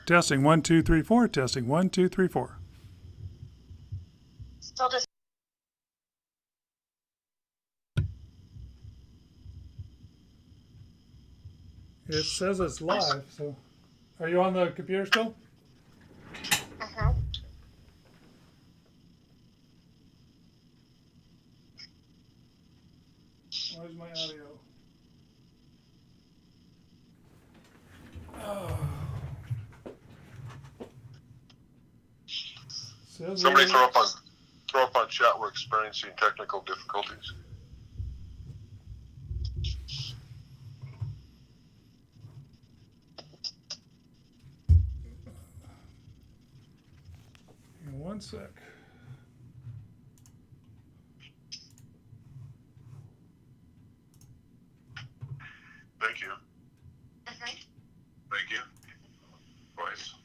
Testing 1 2 3 4. Testing 1 2 3 4. Still just. It says it's live, so are you on the computer still? Uh-huh. Where's my audio? Oh. Somebody throw up on chat. We're experiencing technical difficulties. In 1 sec. Thank you. Uh-huh. Thank you. Twice.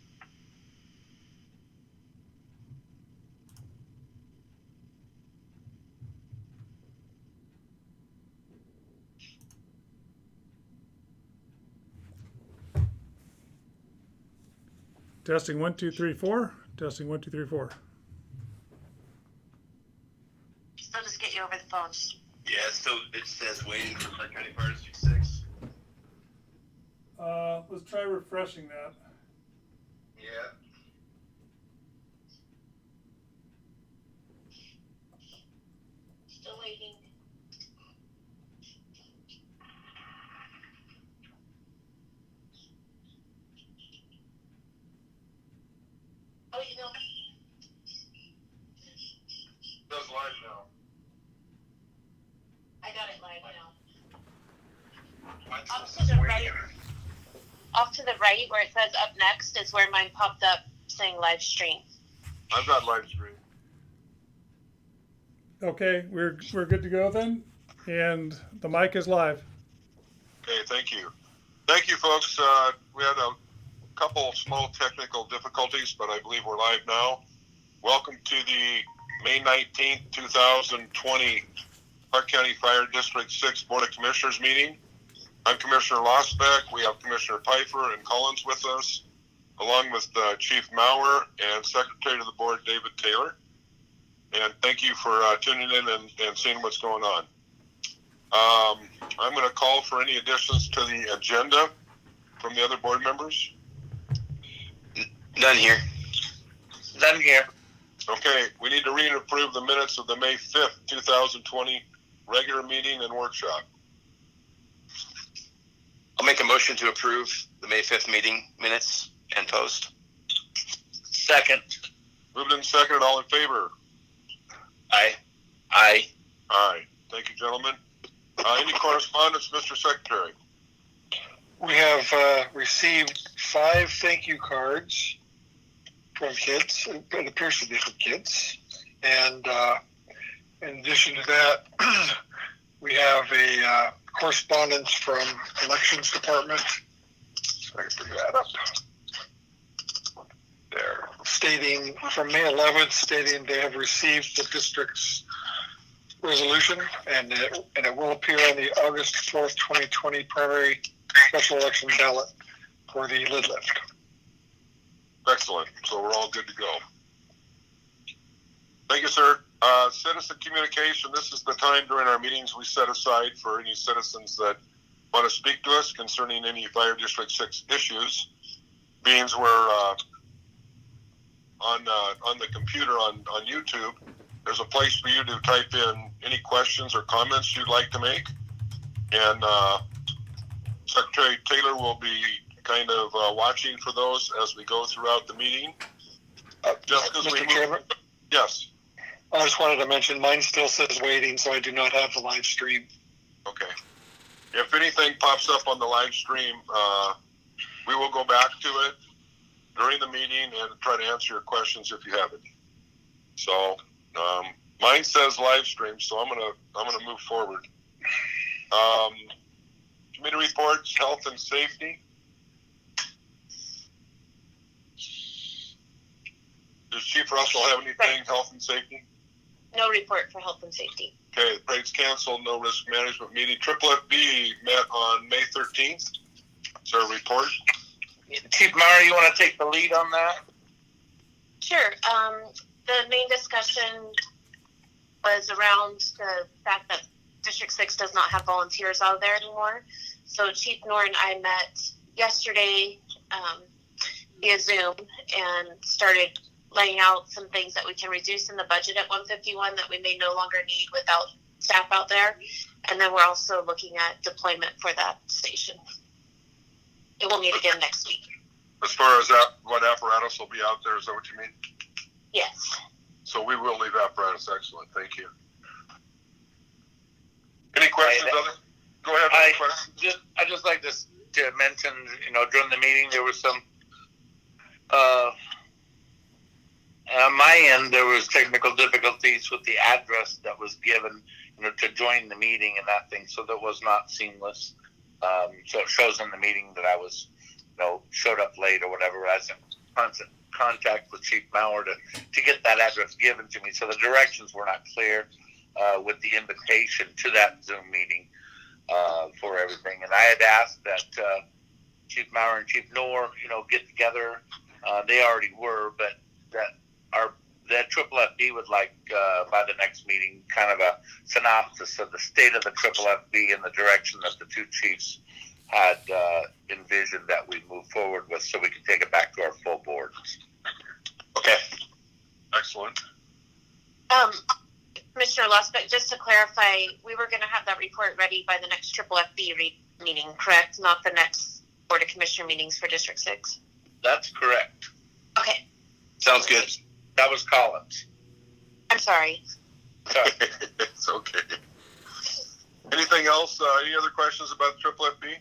Testing 1 2 3 4. Testing 1 2 3 4. Still just get you over the phone. Yeah, so it says waiting for Clark County Fire District 6. Let's try refreshing that. Yeah. Still waiting. Oh, you know. It does live now. I got it live now. Mine's Off says to the waiting. right. Off to the right, where it says up next, is where mine popped up saying live stream. I've got live stream. Okay, we're good to go then, and the mic is live. Okay, thank you. Thank you, folks. We had a couple small technical difficulties, but I believe we're live now. Welcome to the May 19th, 2020 Clark County Fire District 6 Board of Commissioners meeting. I'm Commissioner Losbeck. We have Commissioner Pfeiffer and Collins with us, along with Chief Maurer and Secretary of the Board, David Taylor. And thank you for tuning in and seeing what's going on. I'm going to call for any additions to the agenda from the other board members. None here. None here. Okay, we need to read and approve the minutes of the May 5th, 2020 regular meeting and workshop. I'll make a motion to approve the May 5th meeting minutes and post. Second. Moved in second, all in favor? Aye. Aye. Aye. Thank you, gentlemen. Any correspondence, Mr. Secretary? We have received 5 thank you cards from kids. It appears to be from kids. And in addition to that, we have a correspondence from Elections Department. So I can bring that up. There, stating from May 11th, stating they have received the district's resolution, and it will appear on the August 4th, 2020 primary special election ballot for the lid lift. Excellent. So we're all good to go. Thank you, sir. Citizen communication. This is the time during our meetings we set aside for any citizens that want to speak to us concerning any Fire District 6 issues. Being we're on the computer on YouTube, there's a place for you to type in any questions or comments you'd like to make. And Secretary Taylor will be kind of watching for those as we go throughout the meeting. Just because Mr. Chairman? Yes. I just wanted to mention mine still says waiting, so I do not have the live stream. Okay. If anything pops up on the live stream, we will go back to it during the meeting and try to answer your questions if you have any. So mine says live stream, so I'm gonna move forward. Committee reports, health and safety. Does Chief Russell have anything, health and safety? No report for health and safety. Okay, the parade's canceled, no risk management meeting. Triple FB met on May 13th. Is there a report? Chief Mara, you want to take the lead on that? Sure. The main discussion was around the fact that District 6 does not have volunteers out there anymore. So Chief Noor and I met yesterday via Zoom and started laying out some things that we can reduce in the budget at 151 that we may no longer need without staff out there. And then we're also looking at deployment for that station. It will meet again next week. As far as that, what apparatus will be out there, is that what you mean? Yes. So we will leave apparatus. Excellent. Thank you. Any questions, other? Go ahead. I just like to mention, during the meeting there was some, on my end there was technical difficulties with the address that was given, to join the meeting and that thing, so that was not seamless. So it shows in the meeting that I was, showed up late or whatever. I was in constant contact with Chief Maurer to get that address given to me. So the directions were not clear with the invitation to that Zoom meeting for everything. And I had asked that Chief Maurer and Chief Noor, get together. They already were, but that Triple FB would like, by the next meeting, kind of a synopsis of the state of the Triple FB and the direction that the two chiefs had envisioned that we move forward with, so we can take it back to our full board. Okay. Excellent. Commissioner Lusbeck, just to clarify, we were going to have that report ready by the next Triple FB meeting, correct? Not the next Board of Commissioner meetings for District 6? That's correct. Okay. Sounds good. That was Collins. I'm sorry. Sorry. It's okay. Anything else? Any other questions about Triple FB?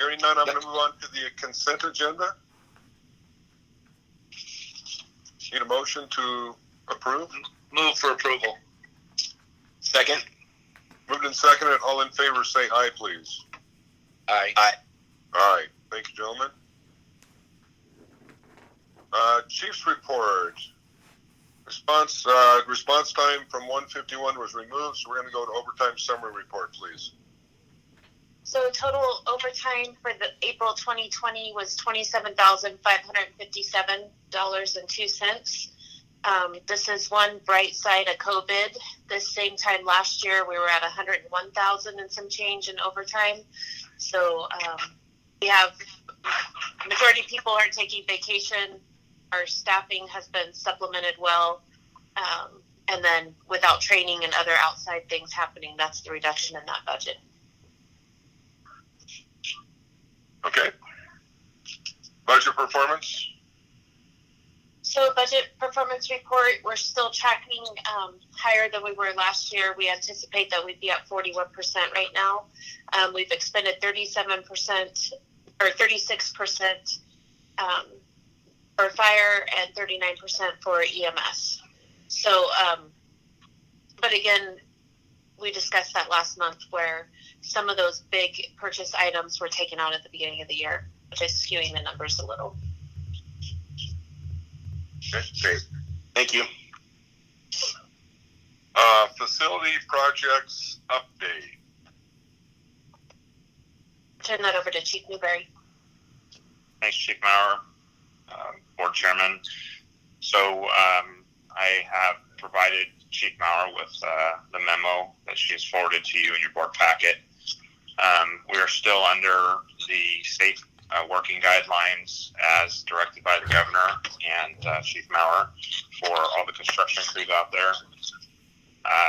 Hearing none, I'm going to move on to the consent agenda. Need a motion to approve? Move for approval. Second. Moved and seconded. All in favor say aye, please. Aye. Aye. Aye. Thank you, gentlemen. Chief's report. Response time from 151 was removed, so we're going to go to overtime summary report, please. So total overtime for the April 2020 was $27,557.02. This is one bright side of COVID. This same time last year, we were at $101,000 and some change in overtime. So we have majority of people are taking vacation. Our staffing has been supplemented well. And then without training and other outside things happening, that's the reduction in that budget. Okay. Budget performance. So budget performance report, we're still tracking higher than we were last year. We anticipate that we'd be at 41% right now. We've expended 37% or 36% for fire and 39% for EMS. So, but again, we discussed that last month where some of those big purchase items were taken out at the beginning of the year, which is skewing the numbers a little. Okay, great. Thank you. Facility projects update. Turn that over to Chief Newberry. Thanks, Chief Maurer, Board Chairman. So I have provided Chief Maurer with the memo that she has forwarded to you in your board packet. We are still under the state working guidelines as directed by the governor and Chief Maurer for all the construction crews out there.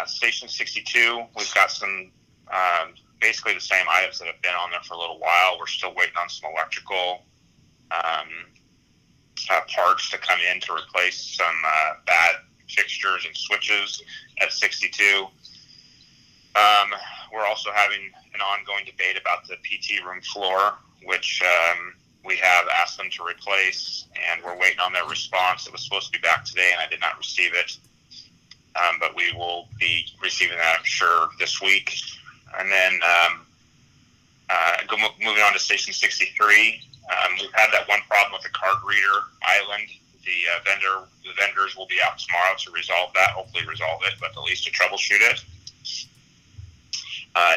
Station 62, we've got some basically the same items that have been on there for a little while. We're still waiting on some electrical parts to come in to replace some bad fixtures and switches at 62. We're also having an ongoing debate about the PT room floor, which we have asked them to replace, and we're waiting on their response. It was supposed to be back today, and I did not receive it. But we will be receiving that, I'm sure, this week. And then moving on to Station 63, we've had that one problem with the card reader island. The vendors will be out tomorrow to resolve that, hopefully resolve it, but at least to troubleshoot it.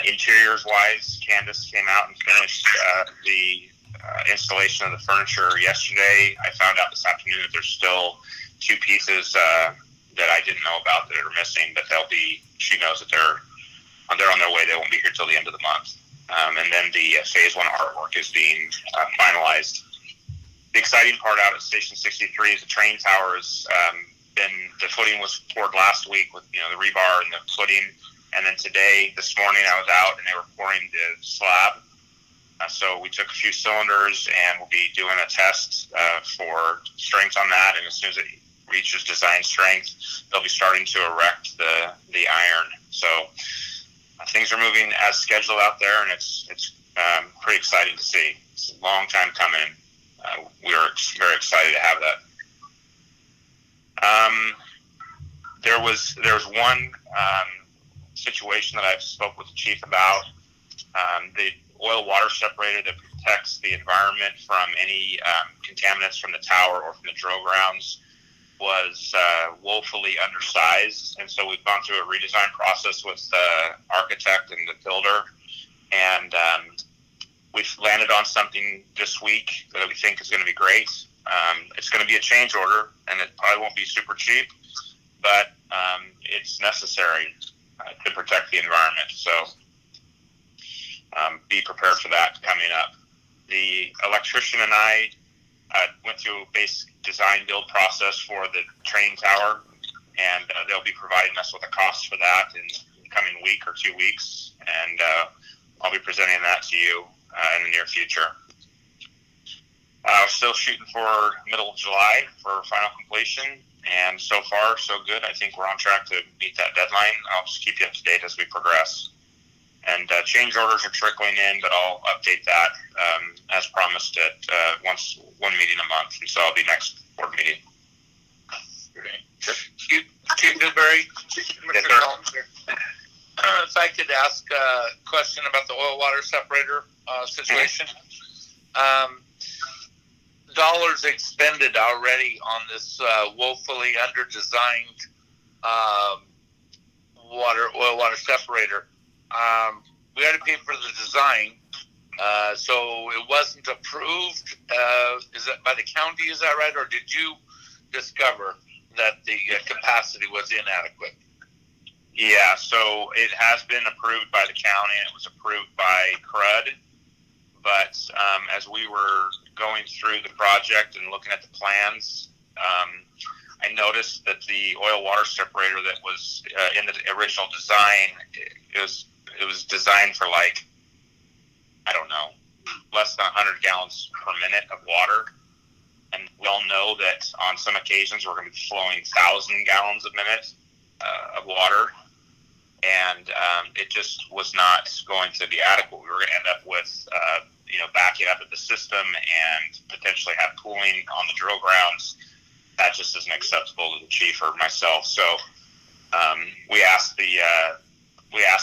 Interiors-wise, Candace came out and finished the installation of the furniture yesterday. I found out this afternoon that there's still 2 pieces that I didn't know about that are missing, but she knows that they're on their way. They won't be here till the end of the month. And then the phase 1 artwork is being finalized. The exciting part out at Station 63 is the train tower has the footing was poured last week with the rebar and the footing, and then this morning I was out and they were pouring the slab. So we took a few cylinders and we'll be doing a test for strength on that, and as soon as it reaches design strength, they'll be starting to erect the iron. So things are moving as scheduled out there, and it's pretty exciting to see. It's a long time coming. We are very excited to have that. There was one situation that I've spoke with the chief about. The oil water separator that protects the environment from any contaminants from the tower or from the drill grounds was woefully undersized, and so we've gone through a redesign process with the architect and the builder, and we've landed on something this week that we think is going to be great. It's going to be a change order, and it probably won't be super cheap, but it's necessary to protect the environment. So be prepared for that coming up. The electrician and I went through a basic design build process for the train tower, and they'll be providing us with a cost for that in the coming week or 2 weeks, and I'll be presenting that to you in the near future. Still shooting for middle of July for final completion, and so far so good. I think we're on track to meet that deadline. I'll just keep you up to date as we progress. And change orders are trickling in, but I'll update that as promised at one meeting a month, and so I'll be next board meeting. Chief Newberry, Mr. Collins here. If I could ask a question about the oil water separator situation. Dollars expended already on this woefully under-designed oil water separator. We had to pay for the design, so it wasn't approved. Is that by the county? Is that right, or did you discover that the capacity was inadequate? Yeah, so it has been approved by the county, and it was approved by CRUD. But as we were going through the project and looking at the plans, I noticed that the oil water separator that was in the original design, it was designed for less than 100 gallons per minute of water. And we all know that on some occasions we're going to be flowing 1,000 gallons a minute of water. And it just was not going to be adequate. We were going to end up with, backing up at the system and potentially have cooling on the drill grounds. That just isn't acceptable to the chief or myself. So we asked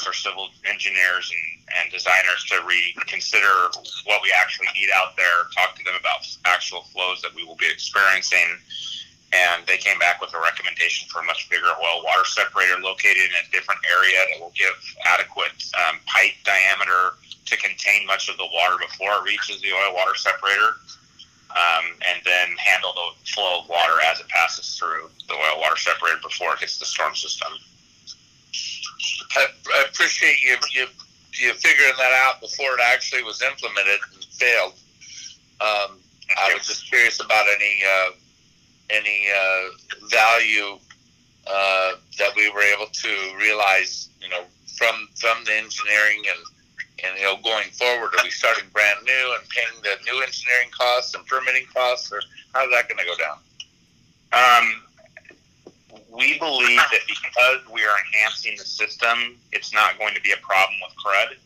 our civil engineers and designers to reconsider what we actually need out there, talk to them about actual flows that we will be experiencing, and they came back with a recommendation for a much bigger oil water separator located in a different area that will give adequate pipe diameter to contain much of the water before it reaches the oil water separator, and then handle the flow of water as it passes through the oil water separator before it hits the storm system. I appreciate you figuring that out before it actually was implemented and failed. I was just curious about any value that we were able to realize, from the engineering and going forward. Are we starting brand new and paying the new engineering costs and permitting costs, or how's that going to go down? We believe that because we are enhancing the system, it's not going to be a problem with CRUD.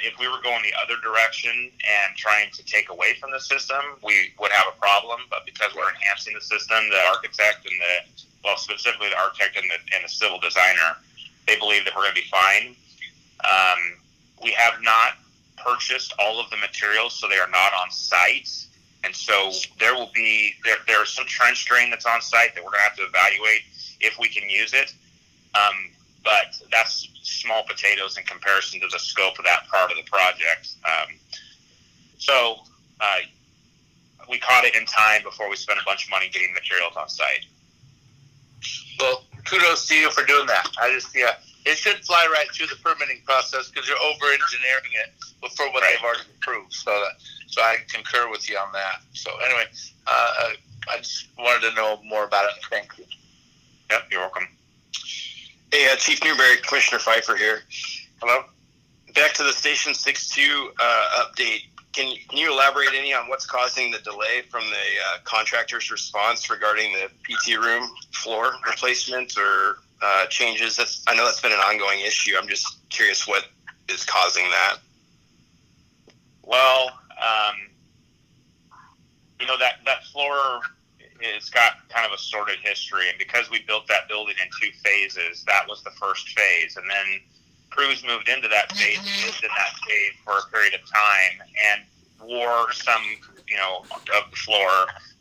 If we were going the other direction and trying to take away from the system, we would have a problem. But because we're enhancing the system, the architect specifically the architect and the civil designer, they believe that we're going to be fine. We have not purchased all of the materials, so they are not on site. And so there's some trench drain that's on site that we're going to have to evaluate if we can use it. But that's small potatoes in comparison to the scope of that part of the project. So we caught it in time before we spent a bunch of money getting materials on site. Well, kudos to you for doing that. It should fly right through the permitting process because you're over-engineering it before what they've already approved. So I concur with you on that. So anyway, I just wanted to know more about it. Thank you. Yep, you're welcome. Hey, Chief Newberry, Commissioner Pfeiffer here. Hello? Back to the Station 6-2 update. Can you elaborate any on what's causing the delay from the contractor's response regarding the PT room floor replacement or changes? I know that's been an ongoing issue. I'm just curious what is causing that. Well, that floor it's got kind of a sordid history, and because we built that building in 2 phases, that was the first phase, and then crews moved into that phase, lived in that phase for a period of time, and wore some, of the floor.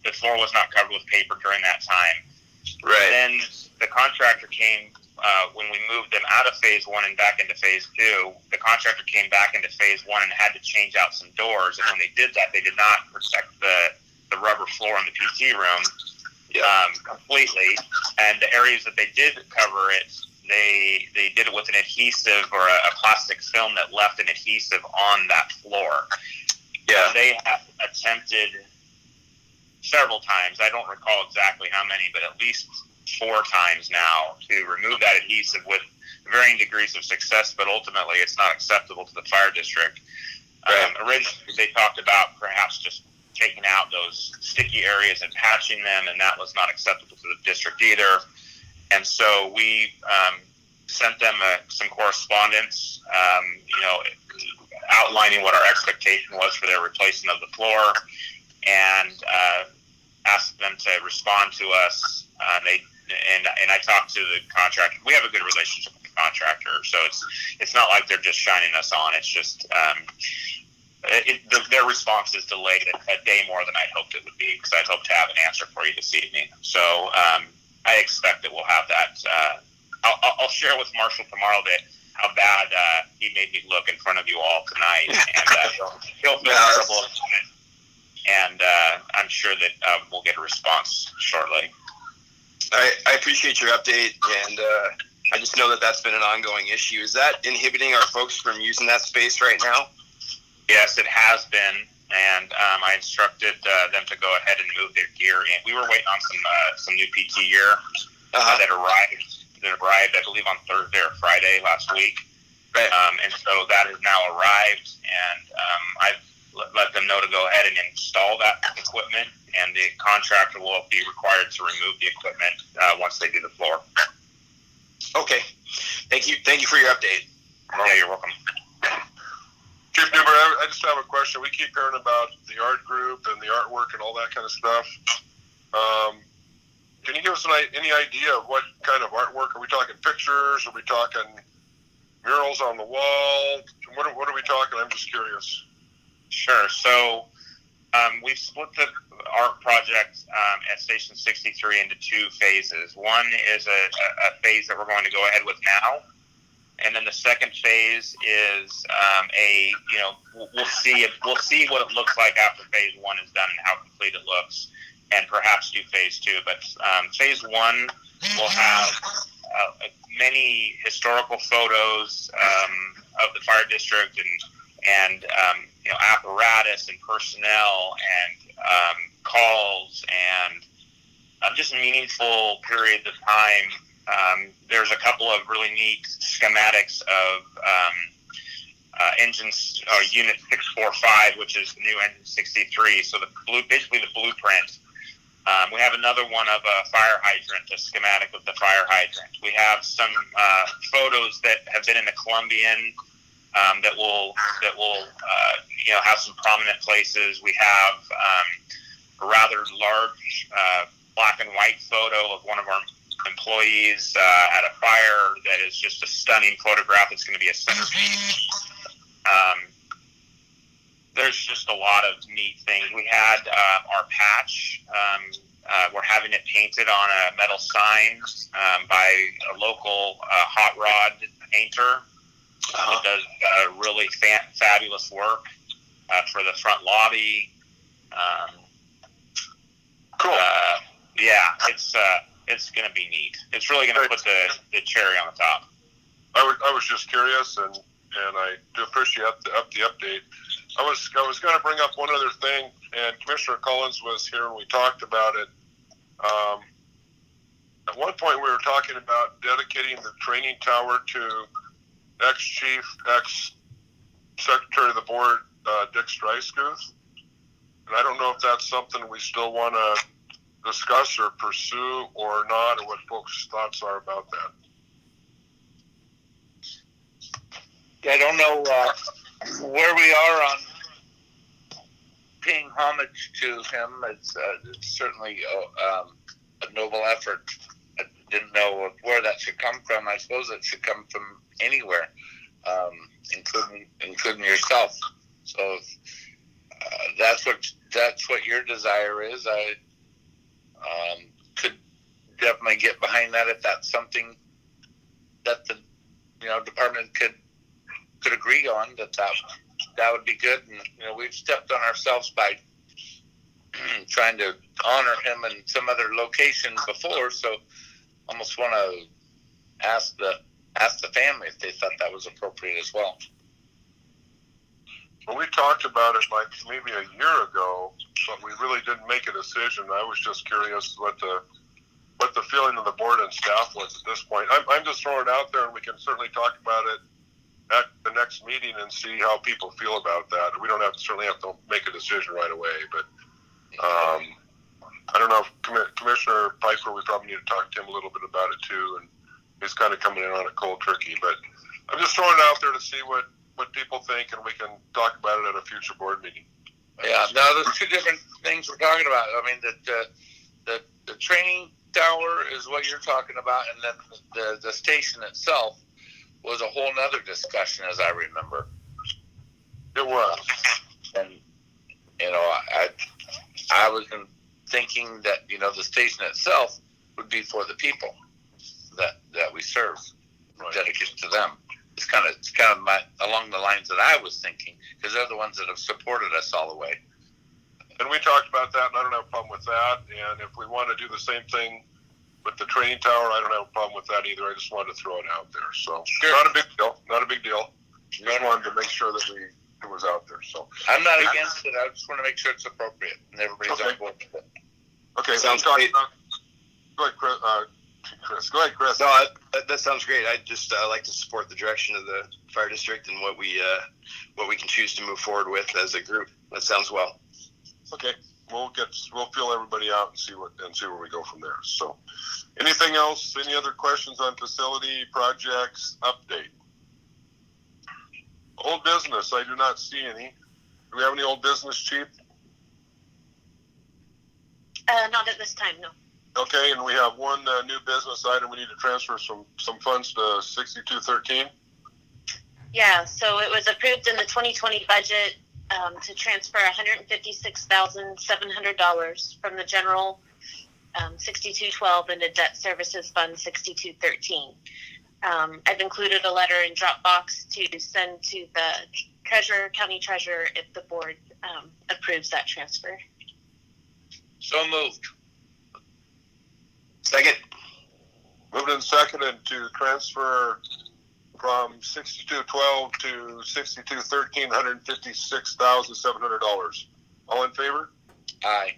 The floor was not covered with paper during that time. Right. Then the contractor came, when we moved them out of phase 1 and back into phase 2, the contractor came back into phase 1 and had to change out some doors, and when they did that, they did not protect the rubber floor in the PT room completely, and the areas that they did cover it, they did it with an adhesive or a plastic film that left an adhesive on that floor. Yeah. They have attempted several times, I don't recall exactly how many, but at least 4 times now to remove that adhesive with varying degrees of success, but ultimately it's not acceptable to the fire district. Right. Originally, they talked about perhaps just taking out those sticky areas and patching them, and that was not acceptable to the district either. And so we sent them some correspondence, outlining what our expectation was for their replacement of the floor, and asked them to respond to us. And I talked to the contractor. We have a good relationship with the contractor, so it's not like they're just shining us on. It's just their response is delayed a day more than I'd hoped it would be, because I'd hoped to have an answer for you this evening. So I expect that we'll have that. I'll share with Marshall tomorrow how bad he made me look in front of you all tonight, and he'll feel terrible about it. And I'm sure that we'll get a response shortly. I appreciate your update, and I just know that that's been an ongoing issue. Is that inhibiting our folks from using that space right now? Yes, it has been, and I instructed them to go ahead and move their gear in. We were waiting on some new PT gear that arrived, I believe, on Thursday or Friday last week. Right. And so that has now arrived, and I've let them know to go ahead and install that equipment, and the contractor will be required to remove the equipment once they do the floor. Okay. Thank you for your update. Yeah, you're welcome. Chief Newberry, I just have a question. We keep hearing about the art group and the artwork and all that kind of stuff. Can you give us any idea of what kind of artwork? Are we talking pictures? Are we talking murals on the wall? What are we talking? I'm just curious. Sure. So we've split the art project at Station 63 into 2 phases. One is a phase that we're going to go ahead with now. And then the second phase is we'll see what it looks like after phase 1 is done and how complete it looks, and perhaps do phase 2. But phase 1 will have many historical photos of the fire district and apparatus and personnel and calls and just meaningful periods of time. There's a couple of really neat schematics of engines, Unit 645, which is the new engine 63. So basically the blueprint. We have another one of a fire hydrant, a schematic of the fire hydrant. We have some photos that have been in the Columbian that will have some prominent places. We have a rather large black and white photo of one of our employees at a fire that is just a stunning photograph. It's going to be a centerpiece. There's just a lot of neat things. We had our patch. We're having it painted on a metal sign by a local hot rod painter. It does really fabulous work for the front lobby. Cool. Yeah, it's going to be neat. It's really going to put the cherry on the top. I was just curious, and I do appreciate the update. I was going to bring up one other thing, and Commissioner Collins was here and we talked about it. At one point, we were talking about dedicating the training tower to ex-chief, ex-secretary of the board, Dick Streiskuth. And I don't know if that's something we still want to discuss or pursue or not, or what folks' thoughts are about that. I don't know where we are on paying homage to him. It's certainly a noble effort. I didn't know where that should come from. I suppose it should come from anywhere, including yourself. So that's what your desire is. I could definitely get behind that if that's something that the department could agree on. That would be good. And we've stepped on ourselves by trying to honor him in some other location before. So almost want to ask the family if they thought that was appropriate as well. Well, we talked about it like maybe a year ago, but we really didn't make a decision. I was just curious what the feeling of the board and staff was at this point. I'm just throwing it out there, and we can certainly talk about it at the next meeting and see how people feel about that. We don't certainly have to make a decision right away, but I don't know if Commissioner Piper, we probably need to talk to him a little bit about it too, and he's kind of coming in on a cold turkey, but I'm just throwing it out there to see what people think, and we can talk about it at a future board meeting. Yeah, no, there's two different things we're talking about. I mean, the training tower is what you're talking about, and then the station itself was a whole nother discussion, as I remember. It was. And, I was thinking that, the station itself would be for the people that we serve, dedicated to them. It's kind of along the lines that I was thinking, because they're the ones that have supported us all the way. And we talked about that, and I don't have a problem with that. And if we want to do the same thing with the training tower, I don't have a problem with that either. I just wanted to throw it out there. So sure. Not a big deal. Just wanted to make sure that it was out there. So I'm not against it. I just want to make sure it's appropriate and everybody's on board with it. Okay, sounds great. Go ahead, Chris. Go ahead, Chris. No, that sounds great. I just like to support the direction of the fire district and what we can choose to move forward with as a group. That sounds well. Okay, we'll feel everybody out and see where we go from there. So, anything else? Any other questions on facility projects update? Old business. I do not see any. Do we have any old business, Chief? Not at this time, no. Okay, and we have one new business item. We need to transfer some funds to 6213. Yeah, so it was approved in the 2020 budget to transfer $156,700 from the general 6212 into debt services fund 6213. I've included a letter in Dropbox to send to the county treasurer if the board approves that transfer. So moved. Second. Moved and seconded to transfer from 6212 to 6213, $156,700. All in favor? Aye.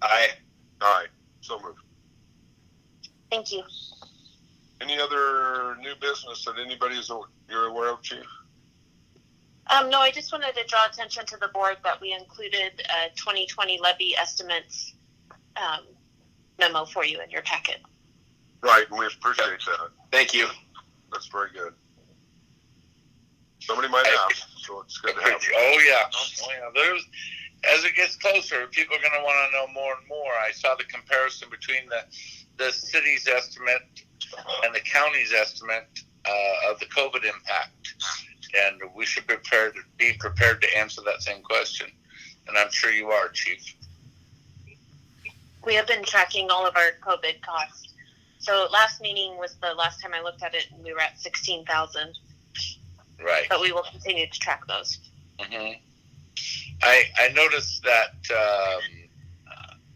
Aye. Aye. So moved. Thank you. Any other new business that you're aware of, Chief? No, I just wanted to draw attention to the board that we included a 2020 levy estimates memo for you in your packet. Right, and we appreciate that. Thank you. That's very good. Somebody might ask, so it's good to have. Oh yeah. There's, as it gets closer, people are going to want to know more and more. I saw the comparison between the city's estimate and the county's estimate of the COVID impact, and we should be prepared to answer that same question. And I'm sure you are, Chief. We have been tracking all of our COVID costs. So last meeting was the last time I looked at it, and we were at 16,000. Right. But we will continue to track those. Mm-hmm. I noticed that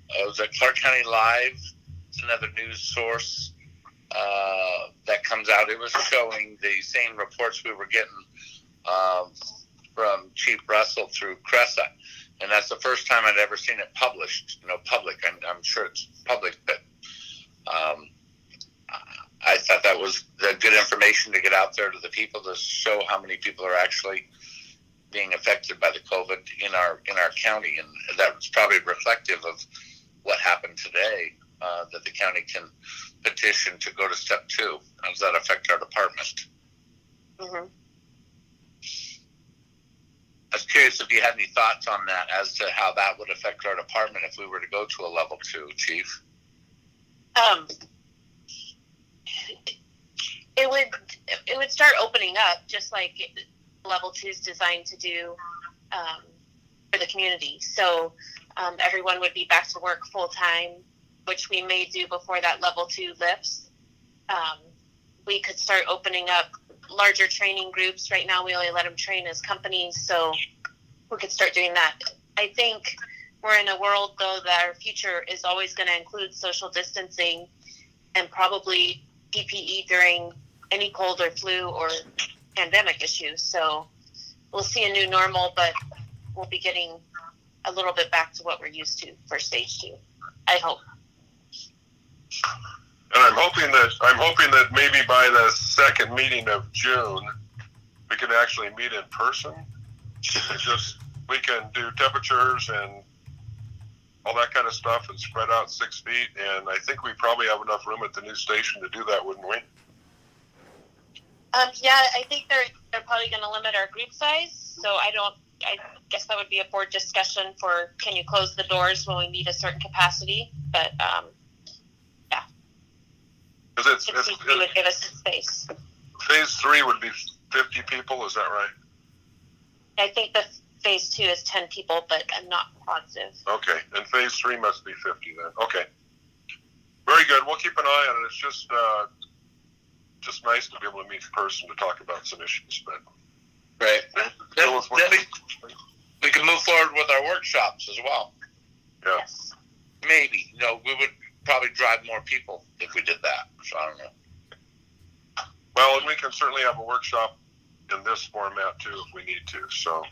it was at Clark County Live. It's another news source that comes out. It was showing the same reports we were getting from Chief Russell through Cressa. And that's the first time I'd ever seen it published, public. I'm sure it's public, but I thought that was the good information to get out there to the people to show how many people are actually being affected by the COVID in our county. And that was probably reflective of what happened today, that the county can petition to go to step 2. How does that affect our department? Mm-hmm. I was curious if you had any thoughts on that as to how that would affect our department if we were to go to a level 2, Chief. It would start opening up just like level 2 is designed to do for the community. So everyone would be back to work full time, which we may do before that level 2 lifts. We could start opening up larger training groups. Right now we only let them train as companies, so we could start doing that. I think we're in a world though that our future is always going to include social distancing and probably PPE during any cold or flu or pandemic issues. So we'll see a new normal, but we'll be getting a little bit back to what we're used to for stage 2. I hope. And I'm hoping that maybe by the second meeting of June, we can actually meet in person. We can do temperatures and all that kind of stuff and spread out 6 feet. And I think we probably have enough room at the new station to do that, wouldn't we? Yeah, I think they're probably going to limit our group size. So I guess that would be a board discussion for, can you close the doors when we meet a certain capacity? But yeah, it would give us space. Phase 3 would be 50 people. Is that right? I think the phase 2 is 10 people, but I'm not positive. Okay, and phase 3 must be 50 then. Okay, very good. We'll keep an eye on it. It's just nice to be able to meet in person to talk about some issues. But right, then we can move forward with our workshops as well. Yeah. Yes. Maybe. We would probably drive more people if we did that. So I don't know. Well, and we can certainly have a workshop in this format too if we need to. So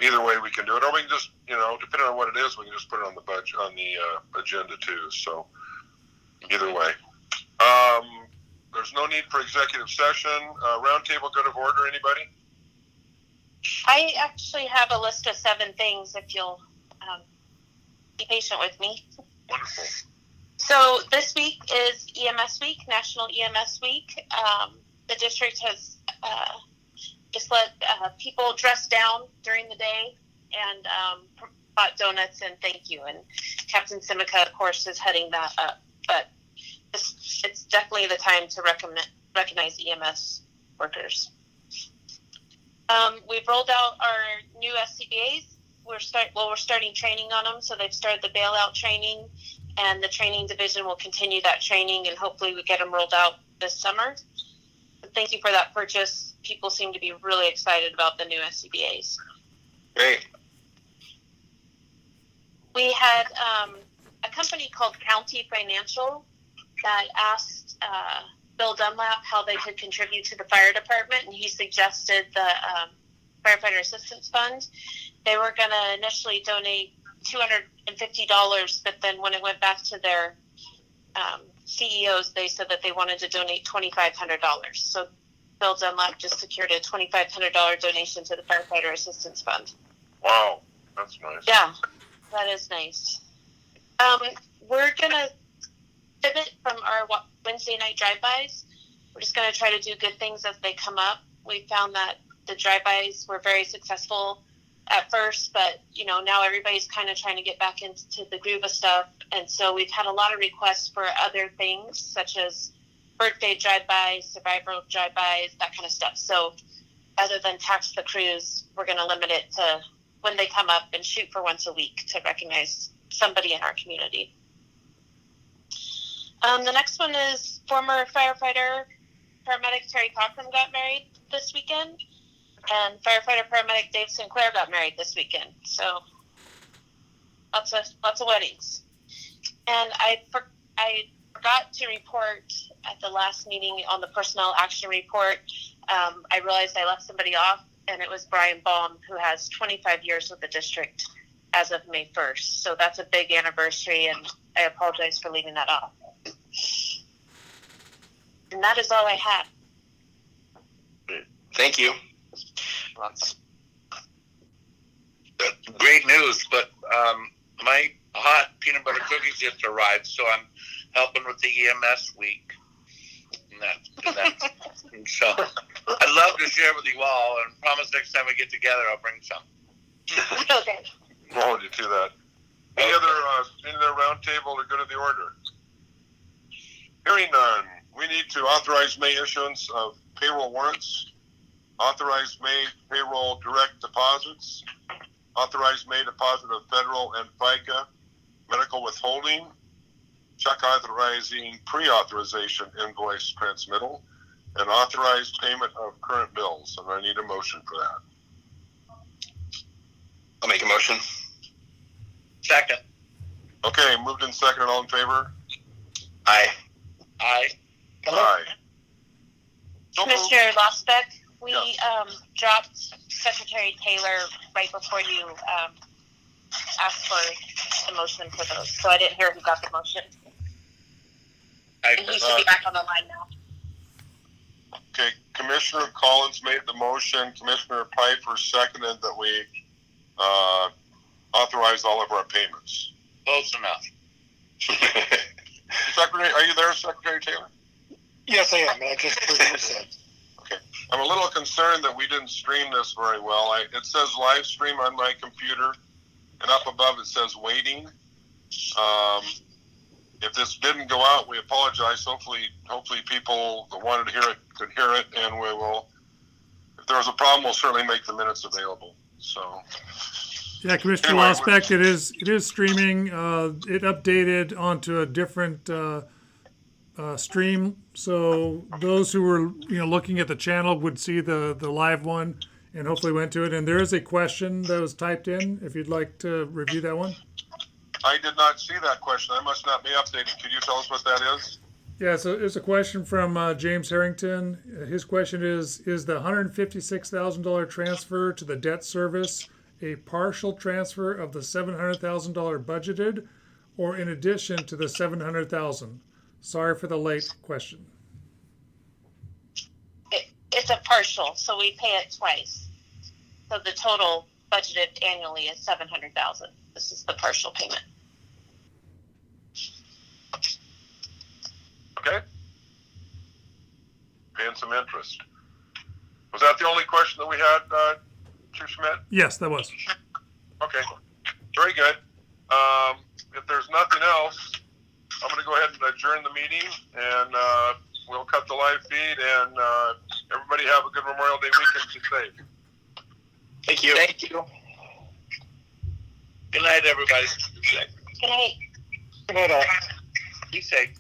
either way we can do it, or we can just, depending on what it is, we can just put it on the budget, on the agenda too. So either way, there's no need for executive session. Roundtable good of order. Anybody? I actually have a list of 7 things if you'll be patient with me. Wonderful. So this week is EMS Week, National EMS Week. The district has just let people dress down during the day and bought donuts and thank you. And Captain Simica, of course, is heading that up. But it's definitely the time to recognize EMS workers. We've rolled out our new SCBAs. We're starting training on them. So they've started the bailout training, and the training division will continue that training, and hopefully we get them rolled out this summer. But thank you for that purchase. People seem to be really excited about the new SCBAs. Great. We had a company called County Financial that asked Bill Dunlap how they could contribute to the fire department, and he suggested the Firefighter Assistance Fund. They were going to initially donate $250, but then when it went back to their CEOs, they said that they wanted to donate $2,500. So Bill Dunlap just secured a $2,500 donation to the Firefighter Assistance Fund. Wow, that's nice. Yeah, that is nice. We're going to pivot from our Wednesday night drive-bys. We're just going to try to do good things as they come up. We found that the drive-bys were very successful at first, but now everybody's kind of trying to get back into the groove of stuff, and so we've had a lot of requests for other things such as birthday drive-bys, survival drive-bys, that kind of stuff. So other than tax the crews, we're going to limit it to when they come up and shoot for once a week to recognize somebody in our community. The next one is former firefighter paramedic Terry Cochran got married this weekend. And firefighter paramedic Dave Sinclair got married this weekend. So lots of weddings. And I forgot to report at the last meeting on the personnel action report. I realized I left somebody off, and it was Brian Baum, who has 25 years with the district as of May 1st. So that's a big anniversary, and I apologize for leaving that off. And that is all I had. Thank you. Great news, but my hot peanut butter cookies just arrived, so I'm helping with the EMS week. And so I'd love to share with you all, and promise next time we get together I'll bring some. Okay. We'll hold you to that. Any other round table to go to the order? Hearing none, we need to authorize May issuance of payroll warrants, authorize May payroll direct deposits, authorize May deposit of federal and FICA medical withholding, check authorizing pre-authorization invoice transmittal, and authorized payment of current bills. And I need a motion for that. I'll make a motion. Second. Okay, moved and seconded. All in favor? Aye. Aye. So moved. Commissioner Losbeck, we Yes. dropped Secretary Taylor right before you asked for the motion for those. So I didn't hear who got the motion. And he should be back on the line now. Okay, Commissioner Collins made the motion. Commissioner Piper seconded that we authorize all of our payments. Close enough. Secretary, are you there, Secretary Taylor? Yes, I am. I just heard what you said. Okay. I'm a little concerned that we didn't stream this very well. It says live stream on my computer, and up above it says waiting. If this didn't go out, we apologize. Hopefully people that wanted to hear it could hear it, and we will. If there was a problem, we'll certainly make the minutes available. So. Yeah, Commissioner Anyway, Losbeck, it is streaming. It updated onto a different stream, so those who were looking at the channel would see the live one, and hopefully went to it. And there is a question that was typed in. If you'd like to review that one. I did not see that question. I must not be updated. Could you tell us what that is? Yeah, so it's a question from James Harrington. His question is the $156,000 transfer to the debt service a partial transfer of the $700,000 budgeted, or in addition to the $700,000? Sorry for the late question. It's a partial, so we pay it twice. So the total budgeted annually is $700,000. This is the partial payment. Okay. Paying some interest. Was that the only question that we had, Chief Schmidt? Yes, that was. Okay. Very good. If there's nothing else, I'm going to go ahead and adjourn the meeting, and we'll cut the live feed, and everybody have a good Memorial Day weekend. Be safe. Thank you. Thank you. Good night, everybody. Good night. Good night, all. Be safe.